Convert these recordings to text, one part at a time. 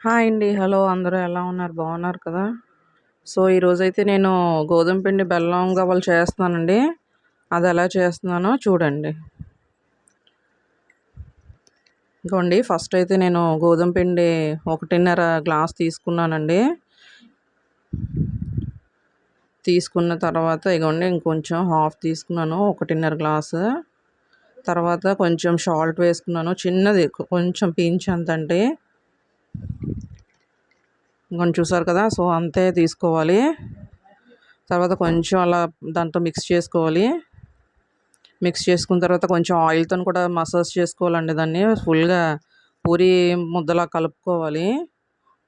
Hi అండి. Hello అందరూ ఎలా ఉన్నారు? బాగున్నారు కదా? సో, ఈరోజైతే నేను గోధుమ పిండి బెల్లం గవ్వలు చేస్తున్నానండి. అది ఎలా చేస్తున్నానో చూడండి. ఇదిగోండి ఫస్ట్ అయితే నేను గోధుమ పిండి 1.5 గ్లాస్ తీసుకున్నానండి. తీసుకున్న తర్వాత ఇగోండి ఇంకొంచెం హాఫ్ తీసుకున్నాను 1.5 గ్లాసు. తర్వాత కొంచెం సాల్ట్ వేసుకున్నాను. చిన్నది కొంచెం పించ్ అంతండి. ఇంకొంచెం చూసారు కదా! సో, అంతే తీసుకోవాలి. తర్వాత కొంచెం అలా దాంతో మిక్స్ చేసుకోవాలి. మిక్స్ చేసుకున్న తర్వాత కొంచెం ఆయిల్‌తోని కూడా మసాజ్ చేసుకోవాలండి దాన్ని. ఫుల్‌గా పూరి ముద్దలా కలుపుకోవాలి.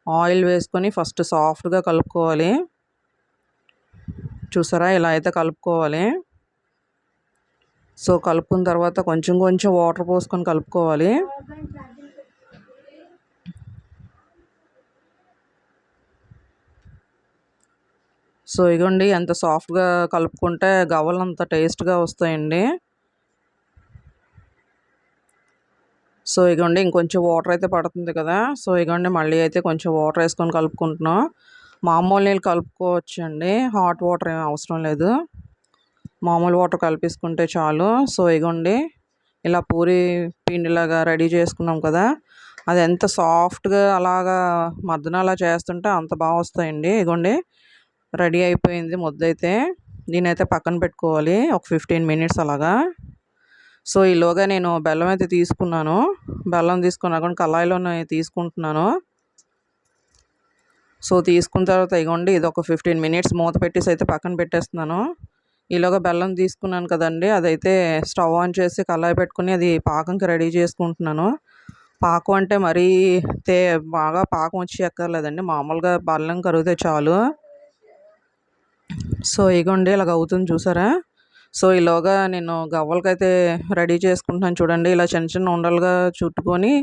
ఆయిల్ వేసుకొని ఫస్ట్ సాఫ్ట్‌గా కలుపుకోవాలి. చూసారా? ఇలా అయితే కలుపుకోవాలి. సో, కలుపుకున్న తర్వాత కొంచెం కొంచెం వాటర్ పోసుకొని కలుపుకోవాలి. సో, ఇగోండి ఎంత సాఫ్ట్‌గా కలుపుకుంటే గవ్వలు అంత టేస్ట్‌గా వస్తాయండి. సో, ఇగోండి ఇంకొంచెం వాటర్ అయితే పడుతుంది కదా! సో, ఇగోండి మళ్ళీ అయితే కొంచెం వాటర్ వేసుకొని కలుపుకుంటున్నాం. మామూలు నీళ్ళు కలుపుకోవచ్చండి. హాట్ వాటర్ ఏమి అవసరం లేదు. మామూలు వాటర్ కలిపేసుకుంటే చాలు. సో, ఇగోండి ఇలా పూరి పిండిలాగా రెడీ చేసుకున్నాం కదా! అది ఎంత సాఫ్ట్‌గా అలాగా మర్దన అలా చేస్తుంటే అంత బాగా వస్తాయండి. ఇగోండి రెడీ అయిపోయింది ముద్దయితే. దీన్నైతే పక్కన పెట్టుకోవాలి ఒక 15 మినిట్స్ అలాగా. సో, ఈలోగా నేను బెల్లం అయితే తీసుకున్నాను. బెల్లం తీసుకొని అక్కడ కళాయిలోనే తీసుకుంటున్నాను. సో, తీసుకున్న తర్వాత ఇగోండి ఇదొక 15 మినిట్స్ మూత పెట్టేసి అయితే పక్కన పెట్టేస్తున్నాను. ఈలోగా బెల్లం తీసుకున్నాను కదండీ! అదైతే స్టవ్ ఆన్ చేసి కళాయి పెట్టుకొని అది పాకంకి రెడీ చేసుకుంటున్నాను. పాకం అంటే మరీ తే బాగా పాకం వచ్చి ఎక్కర్లేదండి. మామూలుగా బెల్లం కరిగితే చాలు. సో, ఇగోండి ఇలాగ అవుతుంది చూసారా? సో, ఈలోగా నేను గవ్వలకైతే రెడీ చేసుకుంటున్నాను చూడండి. ఇలా చిన్న చిన్న ఉండలుగా చుట్టుకొని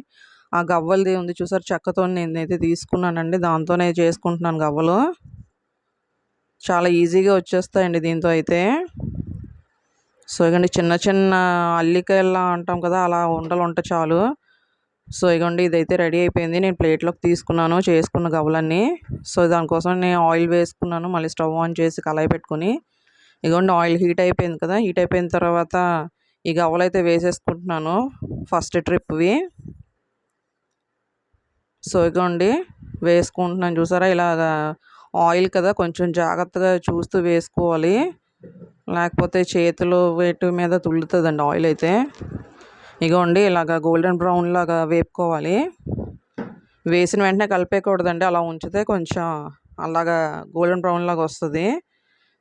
ఆ గవ్వలది ఉంది చూసారా? చెక్కతోని నేనైతే తీసుకున్నానండి. దాంతోనే చేసుకుంటున్నాను గవ్వలు. చాలా ఈజీగా వచ్చేస్తాయండి దీంతో అయితే. సో, ఇగోండి చిన్న చిన్న అల్లికాయల్లా అంటాం కదా! అలా ఉండలు ఉంటే చాలు. సో, ఇగోండి ఇదైతే రెడీ అయిపోయింది. నేను ప్లేట్‌లోకి తీసుకున్నాను చేసుకున్న గవ్వలన్నీ. సో, దానికోసం నేను ఆయిల్ వేసుకున్నాను. మళ్ళీ స్టవ్ ఆన్ చేసి కళాయి పెట్టుకొని ఇగోండి ఆయిల్ హీట్ అయిపోయింది కదా! హీట్ అయిపోయిన తర్వాత ఈ గవ్వలైతే వేసేసుకుంటున్నాను ఫస్ట్ ట్రిప్‌వి. సో, ఇగోండి వేసుకుంటున్నాను చూసారా? ఇలాగా ఆయిల్ కదా! కొంచెం జాగ్రత్తగా చూస్తూ వేసుకోవాలి. లేకపోతే చేతులు వీటి మీద తుల్లుతదండి ఆయిల్ అయితే. ఇగోండి ఇలాగ గోల్డెన్ బ్రౌన్ లాగా వేపుకోవాలి. వేసిన వెంటనే కలిపేయకూడదండి. అలా ఉంచితే కొంచెం అలాగా గోల్డెన్ బ్రౌన్ లాగా వస్తది.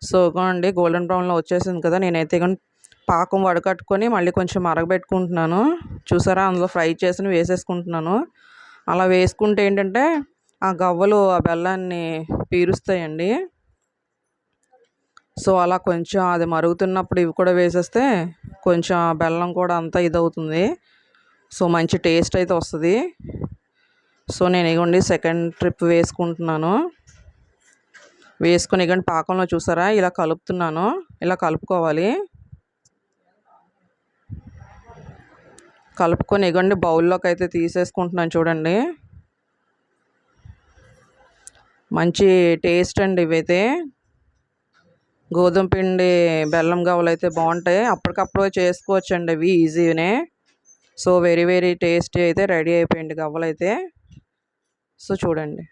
సో, ఇగోండి గోల్డెన్ బ్రౌన్‌లో వచ్చేసింది కదా! నేనైతే పాకం వడకట్టుకొని మళ్ళీ కొంచెం మరగబెట్టుకుంటున్నాను. చూసారా? అందులో ఫ్రై చేసినవి వేసేసుకుంటున్నాను. అలా వేసుకుంటే ఏంటంటే ఆ గవ్వలు ఆ బెల్లాన్ని పీరుస్తాయండి. సో, అలా కొంచెం అది మరుగుతున్నప్పుడు ఇవి కూడా వేసేస్తే కొంచెం ఆ బెల్లం కూడా అంతా ఇదవుతుంది. సో, మంచి టేస్ట్ అయితే వస్తది. సో, నేను ఇగోండి సెకండ్ ట్రిప్ వేసుకుంటున్నాను. వేసుకొని ఇగోండి పాకంలో చూసారా? ఇలా కలుపుతున్నాను. ఇలా కలుపుకోవాలి. కలుపుకొని ఇగోండి బౌల్లోకి అయితే తీసేసుకుంటున్నాను చూడండి. మంచి టేస్ట్ అండి ఇవైతే. గోధుమ పిండి బెల్లం గవ్వలైతే బాగుంటాయి. అప్పటికప్పుడు చేసుకోవచ్చండి అవి ఈజీనే. సో, వెరీ వెరీ టేస్టీ అయితే రెడీ అయిపోయింది గవ్వలైతే. సో, చూడండి.